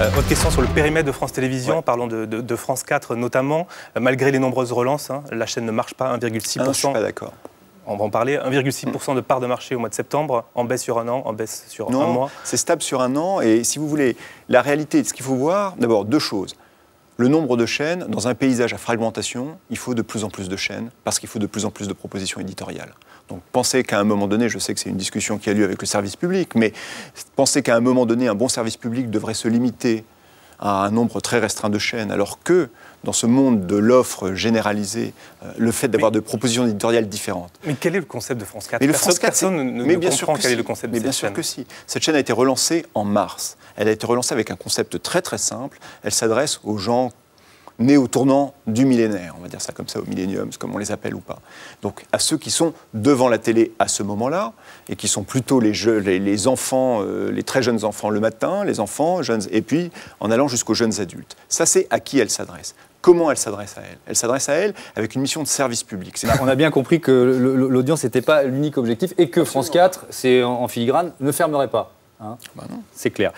Autre question sur le périmètre de France Télévisions, parlons de France 4 notamment. Malgré les nombreuses relances, la chaîne ne marche pas, 1,6%. Ah non, je suis pas d'accord. On va en parler, 1,6% de part de marché au mois de septembre, en baisse sur un an, en baisse sur un mois. C'est stable sur un an et si vous voulez, la réalité, ce qu'il faut voir, d'abord deux choses. Le nombre de chaînes, dans un paysage à fragmentation, il faut de plus en plus de chaînes parce qu'il faut de plus en plus de propositions éditoriales. Donc pensez qu'à un moment donné, je sais que c'est une discussion qui a lieu avec le service public, mais pensez qu'à un moment donné, un bon service public devrait se limiter à un nombre très restreint de chaînes, alors que dans ce monde de l'offre généralisée, le fait d'avoir de propositions éditoriales différentes. Mais quel est le concept de France 4? Mais personne ne comprend quel est le concept de cette chaîne. Mais bien sûr que si. Cette chaîne a été relancée en mars. Elle a été relancée avec un concept très très simple. Elle s'adresse aux gens nés au tournant du millénaire, on va dire ça comme ça, aux millenniums, comme on les appelle ou pas. Donc à ceux qui sont devant la télé à ce moment-là, et qui sont plutôt les enfants, les très jeunes enfants le matin, les enfants, jeunes, et puis en allant jusqu'aux jeunes adultes. Ça, c'est à qui elle s'adresse. Comment elle s'adresse à elle? Elle s'adresse à elle avec une mission de service public. On a bien compris que l'audience n'était pas l'unique objectif et que France 4, c'est en filigrane, ne fermerait pas. Hein. Bah non. C'est clair.